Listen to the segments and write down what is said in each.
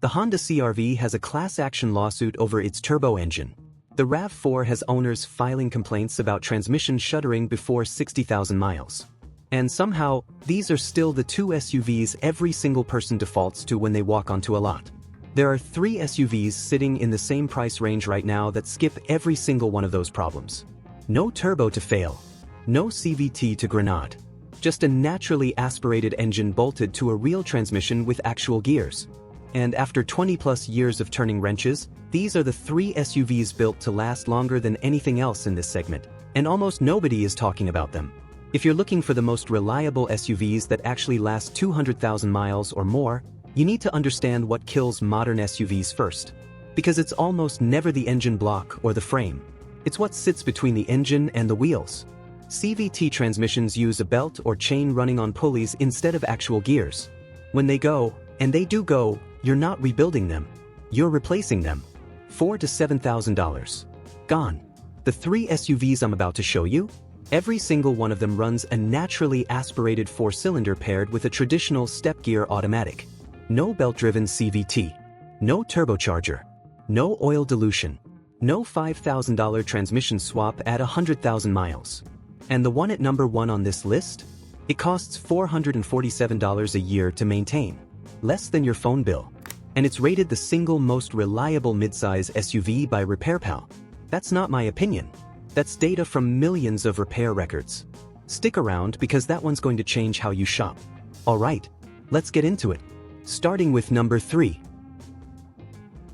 The Honda CR-V has a class action lawsuit over its turbo engine. The RAV4 has owners filing complaints about transmission shuddering before 60,000 miles. And somehow, these are still the two SUVs every single person defaults to when they walk onto a lot. There are 3 SUVs sitting in the same price range right now that skip every single one of those problems. No turbo to fail. No CVT to grenade. Just a naturally aspirated engine bolted to a real transmission with actual gears. And after 20+ years of turning wrenches, these are the 3 SUVs built to last longer than anything else in this segment, and almost nobody is talking about them. If you're looking for the most reliable SUVs that actually last 200,000 miles or more, you need to understand what kills modern SUVs first. Because it's almost never the engine block or the frame. It's what sits between the engine and the wheels. CVT transmissions use a belt or chain running on pulleys instead of actual gears. When they go, and they do go, you're not rebuilding them. You're replacing them. $4,000 to $7,000. Gone. The 3 SUVs I'm about to show you, every single one of them runs a naturally aspirated 4-cylinder paired with a traditional step gear automatic. No belt-driven CVT. No turbocharger. No oil dilution. No $5,000 transmission swap at 100,000 miles. And the one at number 1 on this list? It costs $447 a year to maintain. Less than your phone bill. And it's rated the single most reliable midsize SUV by RepairPal. That's not my opinion. That's data from millions of repair records. Stick around because that one's going to change how you shop. Alright, let's get into it. Starting with number 3.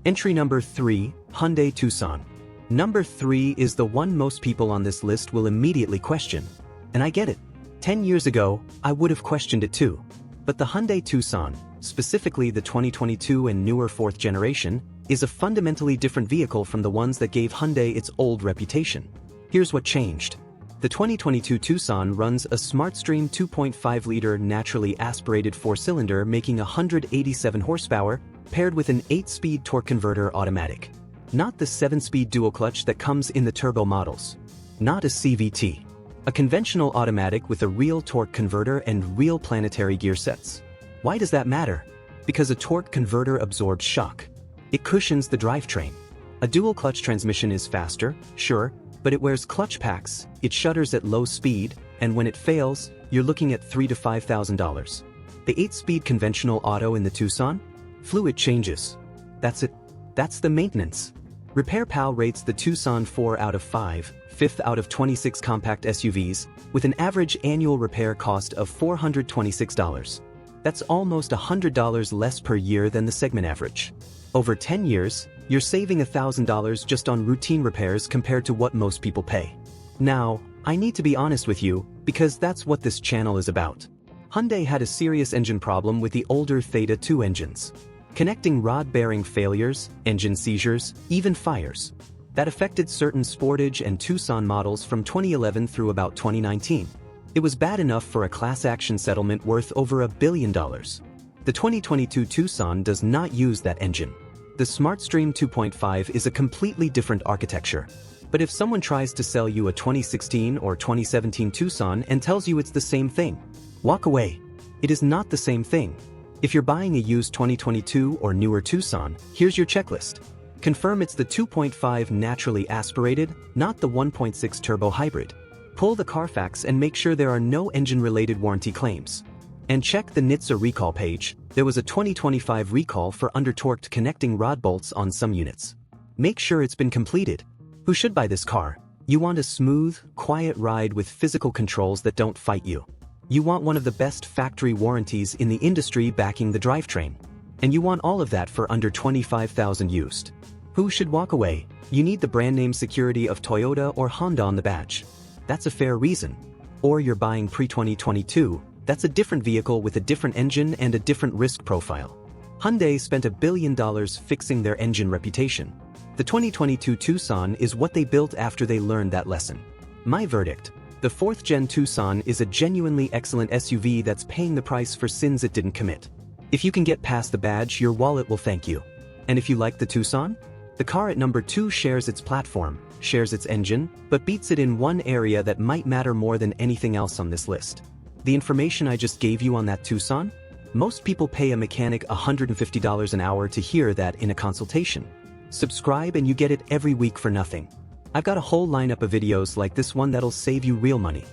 Entry number 3, Hyundai Tucson. Number 3 is the one most people on this list will immediately question. And I get it. 10 years ago, I would have questioned it too. But the Hyundai Tucson, specifically the 2022 and newer 4th generation, is a fundamentally different vehicle from the ones that gave Hyundai its old reputation. Here's what changed. The 2022 Tucson runs a Smartstream 2.5-liter naturally aspirated 4-cylinder making 187 horsepower, paired with an 8-speed torque converter automatic. Not the 7-speed dual clutch that comes in the turbo models. Not a CVT. A conventional automatic with a real torque converter and real planetary gear sets. Why does that matter? Because a torque converter absorbs shock. It cushions the drivetrain. A dual clutch transmission is faster, sure, but it wears clutch packs, it shudders at low speed, and when it fails, you're looking at $3,000 to $5,000. The 8-speed conventional auto in the Tucson? Fluid changes. That's it. That's the maintenance. RepairPal rates the Tucson 4 out of 5, 5th out of 26 compact SUVs, with an average annual repair cost of $426. That's almost $100 less per year than the segment average. Over 10 years, you're saving $1,000 just on routine repairs compared to what most people pay. Now, I need to be honest with you, because that's what this channel is about. Hyundai had a serious engine problem with the older Theta 2 engines. Connecting rod bearing failures, engine seizures, even fires. That affected certain Sportage and Tucson models from 2011 through about 2019. It was bad enough for a class action settlement worth over $1 billion. The 2022 Tucson does not use that engine. The Smartstream 2.5 is a completely different architecture. But if someone tries to sell you a 2016 or 2017 Tucson and tells you it's the same thing, walk away. It is not the same thing. If you're buying a used 2022 or newer Tucson, here's your checklist. Confirm it's the 2.5 naturally aspirated, not the 1.6 turbo hybrid. Pull the Carfax and make sure there are no engine-related warranty claims. And check the NHTSA recall page. There was a 2025 recall for under-torqued connecting rod bolts on some units. Make sure it's been completed. Who should buy this car? You want a smooth, quiet ride with physical controls that don't fight you. You want one of the best factory warranties in the industry backing the drivetrain. And you want all of that for under $25,000 used. Who should walk away? You need the brand name security of Toyota or Honda on the badge. That's a fair reason. Or you're buying pre-2022. That's a different vehicle with a different engine and a different risk profile. Hyundai spent $1 billion fixing their engine reputation. The 2022 Tucson is what they built after they learned that lesson. My verdict: the 4th Gen Tucson is a genuinely excellent SUV that's paying the price for sins it didn't commit. If you can get past the badge, your wallet will thank you. And if you like the Tucson? The car at number 2 shares its platform, shares its engine, but beats it in one area that might matter more than anything else on this list. The information I just gave you on that Tucson? Most people pay a mechanic $150 an hour to hear that in a consultation. Subscribe and you get it every week for nothing. I've got a whole lineup of videos like this one that'll save you real money.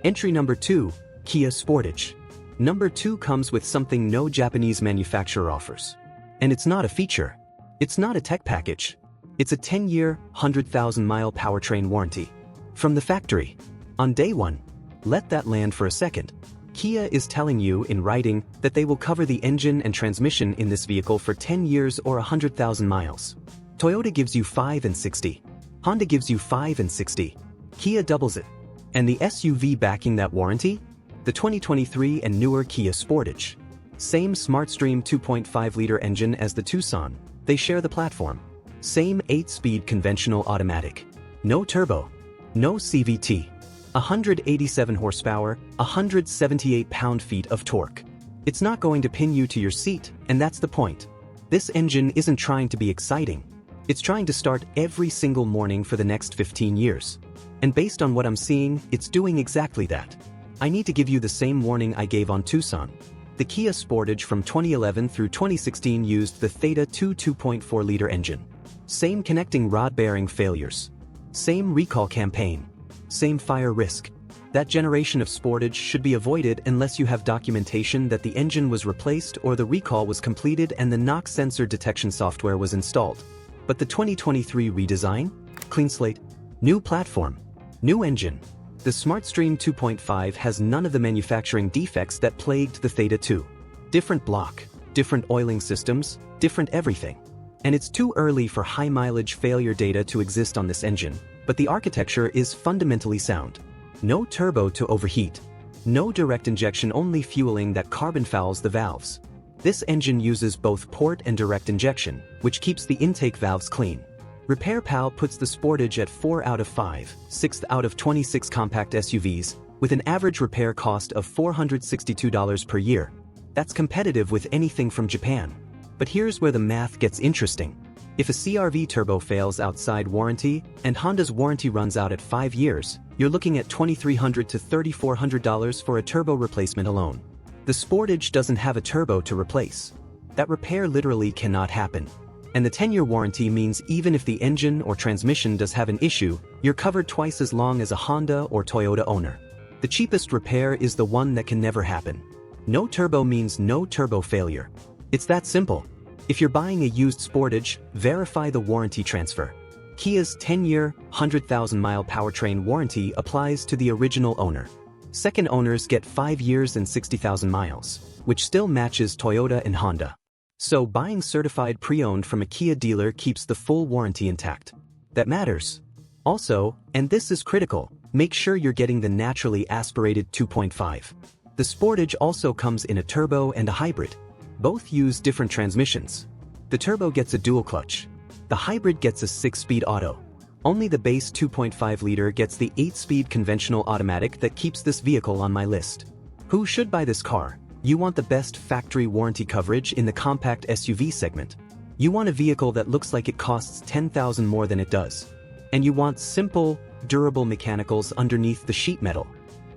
Entry number 2, Kia Sportage. Number 2 comes with something no Japanese manufacturer offers. And it's not a feature. It's not a tech package. It's a 10-year, 100,000-mile powertrain warranty. From the factory. On day 1. Let that land for a second. Kia is telling you in writing that they will cover the engine and transmission in this vehicle for 10 years or 100,000 miles. Toyota gives you 5 and 60. Honda gives you 5 and 60. Kia doubles it. And the SUV backing that warranty? The 2023 and newer Kia Sportage. Same Smartstream 2.5-liter engine as the Tucson. They share the platform. Same 8-speed conventional automatic. No turbo. No CVT. 187 horsepower, 178 pound-feet of torque. It's not going to pin you to your seat, and that's the point. This engine isn't trying to be exciting. It's trying to start every single morning for the next 15 years. And based on what I'm seeing, it's doing exactly that. I need to give you the same warning I gave on Tucson. The Kia Sportage from 2011 through 2016 used the Theta 2 2.4-liter engine. Same connecting rod bearing failures. Same recall campaign. Same fire risk. That generation of Sportage should be avoided unless you have documentation that the engine was replaced or the recall was completed and the NOx sensor detection software was installed. But the 2023 redesign? Clean slate. New platform. New engine. The Smartstream 2.5 has none of the manufacturing defects that plagued the Theta 2. Different block, different oiling systems, different everything. And it's too early for high-mileage failure data to exist on this engine, but the architecture is fundamentally sound. No turbo to overheat. No direct injection, only fueling that carbon fouls the valves. This engine uses both port and direct injection, which keeps the intake valves clean. RepairPal puts the Sportage at 4 out of 5, 6th out of 26 compact SUVs, with an average repair cost of $462 per year. That's competitive with anything from Japan. But here's where the math gets interesting. If a CR-V turbo fails outside warranty, and Honda's warranty runs out at 5 years, you're looking at $2,300 to $3,400 for a turbo replacement alone. The Sportage doesn't have a turbo to replace. That repair literally cannot happen. And the 10-year warranty means even if the engine or transmission does have an issue, you're covered twice as long as a Honda or Toyota owner. The cheapest repair is the one that can never happen. No turbo means no turbo failure. It's that simple. If you're buying a used Sportage, verify the warranty transfer. Kia's 10-year, 100,000-mile powertrain warranty applies to the original owner. Second owners get 5 years and 60,000 miles, which still matches Toyota and Honda. So buying certified pre-owned from a Kia dealer keeps the full warranty intact. That matters. Also, and this is critical, make sure you're getting the naturally aspirated 2.5. The Sportage also comes in a turbo and a hybrid. Both use different transmissions. The turbo gets a dual clutch. The hybrid gets a 6-speed auto. Only the base 2.5-liter gets the 8-speed conventional automatic that keeps this vehicle on my list. Who should buy this car? You want the best factory warranty coverage in the compact SUV segment. You want a vehicle that looks like it costs $10,000 more than it does. And you want simple, durable mechanicals underneath the sheet metal.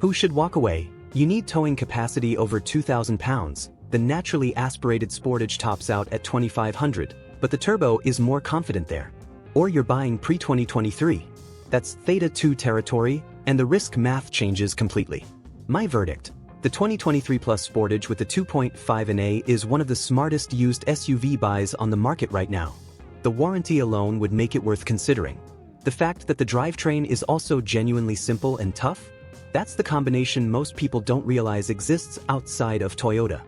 Who should walk away? You need towing capacity over 2,000 pounds. The naturally aspirated Sportage tops out at 2,500, but the turbo is more confident there. Or you're buying pre-2023. That's Theta 2 territory, and the risk math changes completely. My verdict. The 2023 Plus Sportage with the 2.5NA is one of the smartest used SUV buys on the market right now. The warranty alone would make it worth considering. The fact that the drivetrain is also genuinely simple and tough? That's the combination most people don't realize exists outside of Toyota.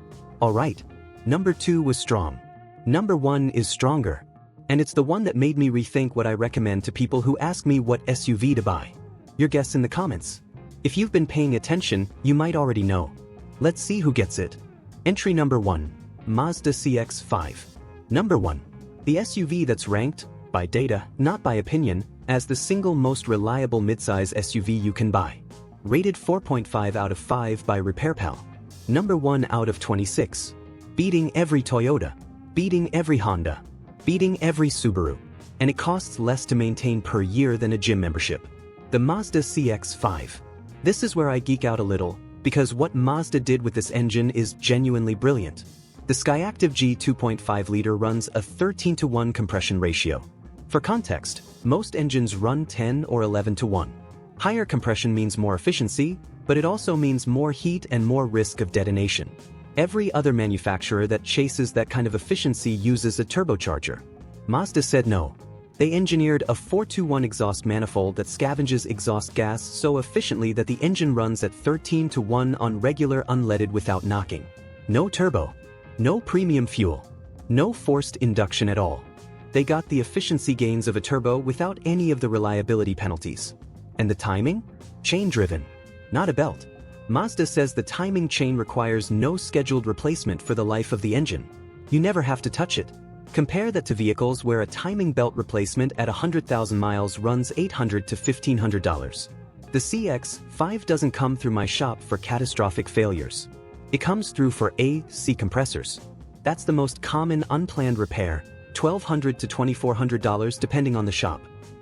Alright, number 2 was strong. Number 1 is stronger. And it's the one that made me rethink what I recommend to people who ask me what SUV to buy. Your guess in the comments. If you've been paying attention, you might already know. Let's see who gets it. Entry number 1. Mazda CX-5. Number 1. The SUV that's ranked, by data, not by opinion, as the single most reliable midsize SUV you can buy. Rated 4.5 out of 5 by RepairPal. Number 1 out of 26. Beating every Toyota. Beating every Honda. Beating every Subaru. And it costs less to maintain per year than a gym membership. The Mazda CX-5. This is where I geek out a little, because what Mazda did with this engine is genuinely brilliant. The Skyactiv-G 2.5-liter runs a 13:1 compression ratio. For context, most engines run 10 or 11:1. Higher compression means more efficiency, but it also means more heat and more risk of detonation. Every other manufacturer that chases that kind of efficiency uses a turbocharger. Mazda said no. They engineered a 4:1 exhaust manifold that scavenges exhaust gas so efficiently that the engine runs at 13:1 on regular unleaded without knocking. No turbo. No premium fuel. No forced induction at all. They got the efficiency gains of a turbo without any of the reliability penalties. And the timing? Chain-driven. Not a belt. Mazda says the timing chain requires no scheduled replacement for the life of the engine. You never have to touch it. Compare that to vehicles where a timing belt replacement at 100,000 miles runs $800 to $1,500. The CX-5 doesn't come through my shop for catastrophic failures. It comes through for AC compressors. That's the most common unplanned repair, $1,200 to $2,400 depending on the shop.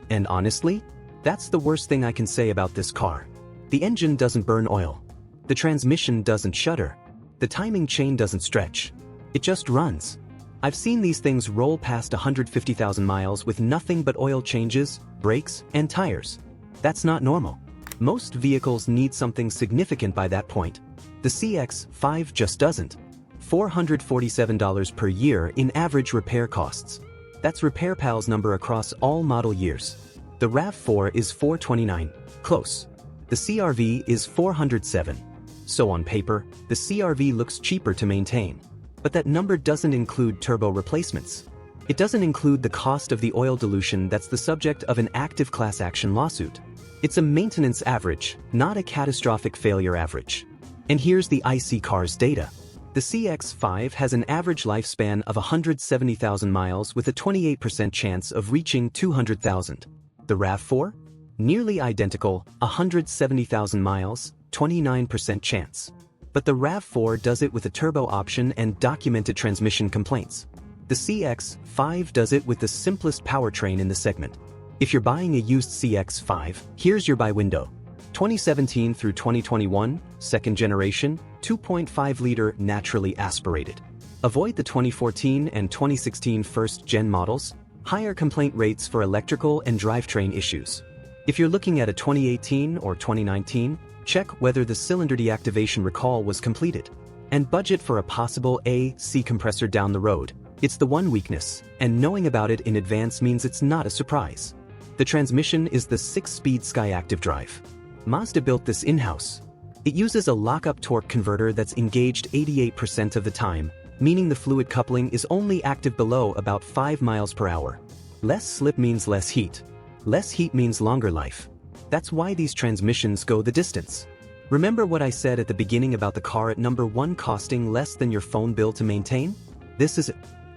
And honestly, that's the worst thing I can say about this car. The engine doesn't burn oil. The transmission doesn't shudder. The timing chain doesn't stretch. It just runs. I've seen these things roll past 150,000 miles with nothing but oil changes, brakes, and tires. That's not normal. Most vehicles need something significant by that point. The CX-5 just doesn't. $447 per year in average repair costs. That's RepairPal's number across all model years. The RAV4 is $429. Close. The CR-V is $407. So on paper, the CR-V looks cheaper to maintain. But that number doesn't include turbo replacements. It doesn't include the cost of the oil dilution that's the subject of an active class action lawsuit. It's a maintenance average, not a catastrophic failure average. And here's the IC car's data. The CX-5 has an average lifespan of 170,000 miles with a 28% chance of reaching 200,000. The RAV4? Nearly identical, 170,000 miles, 29% chance. But the RAV4 does it with a turbo option and documented transmission complaints. The CX-5 does it with the simplest powertrain in the segment. If you're buying a used CX-5, here's your buy window. 2017 through 2021, second generation, 2.5-liter naturally aspirated. Avoid the 2014 and 2016 first-gen models, higher complaint rates for electrical and drivetrain issues. If you're looking at a 2018 or 2019, check whether the cylinder deactivation recall was completed. And budget for a possible AC compressor down the road. It's the one weakness, and knowing about it in advance means it's not a surprise. The transmission is the 6-speed Skyactiv drive. Mazda built this in-house. It uses a lock-up torque converter that's engaged 88% of the time, meaning the fluid coupling is only active below about 5 miles per hour. Less slip means less heat. Less heat means longer life. That's why these transmissions go the distance. Remember what I said at the beginning about the car at number 1 costing less than your phone bill to maintain? This is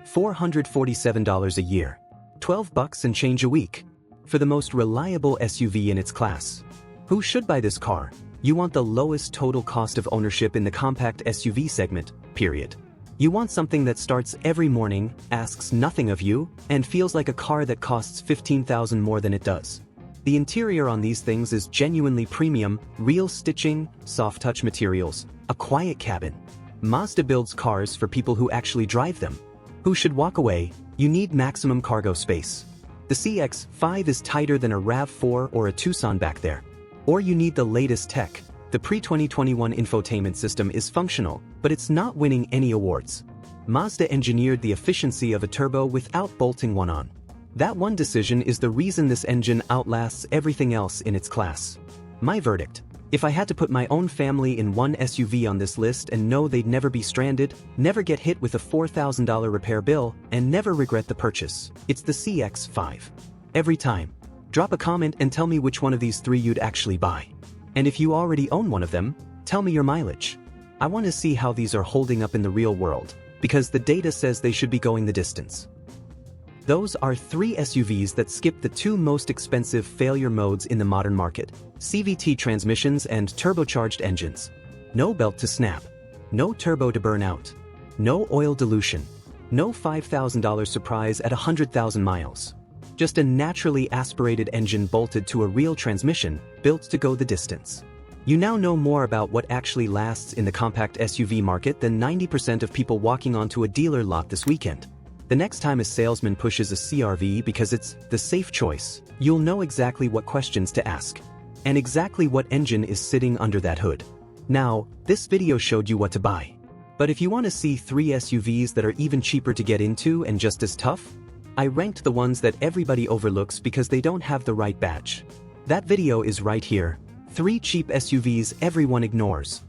$447 a year. $12 and change a week. For the most reliable SUV in its class. Who should buy this car? You want the lowest total cost of ownership in the compact SUV segment, period. You want something that starts every morning, asks nothing of you, and feels like a car that costs $15,000 more than it does. The interior on these things is genuinely premium, real stitching, soft touch materials, a quiet cabin. Mazda builds cars for people who actually drive them. Who should walk away? You need maximum cargo space. The CX-5 is tighter than a RAV4 or a Tucson back there. Or you need the latest tech. The pre-2021 infotainment system is functional, but it's not winning any awards. Mazda engineered the efficiency of a turbo without bolting one on. That one decision is the reason this engine outlasts everything else in its class. My verdict: if I had to put my own family in one SUV on this list and know they'd never be stranded, never get hit with a $4,000 repair bill, and never regret the purchase, it's the CX-5. Every time. Drop a comment and tell me which one of these 3 you'd actually buy. And if you already own one of them, tell me your mileage. I want to see how these are holding up in the real world, because the data says they should be going the distance. Those are 3 SUVs that skip the 2 most expensive failure modes in the modern market: CVT transmissions and turbocharged engines. No belt to snap. No turbo to burn out. No oil dilution. No $5,000 surprise at 100,000 miles. Just a naturally aspirated engine bolted to a real transmission, built to go the distance. You now know more about what actually lasts in the compact SUV market than 90% of people walking onto a dealer lot this weekend. The next time a salesman pushes a CR-V because it's the safe choice, you'll know exactly what questions to ask. And exactly what engine is sitting under that hood. Now, this video showed you what to buy. But if you want to see 3 SUVs that are even cheaper to get into and just as tough, I ranked the ones that everybody overlooks because they don't have the right badge. That video is right here. 3 cheap SUVs everyone ignores.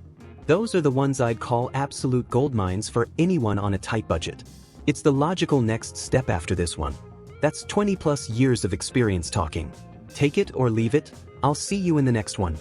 Those are the ones I'd call absolute goldmines for anyone on a tight budget. It's the logical next step after this one. That's 20+ years of experience talking. Take it or leave it, I'll see you in the next one.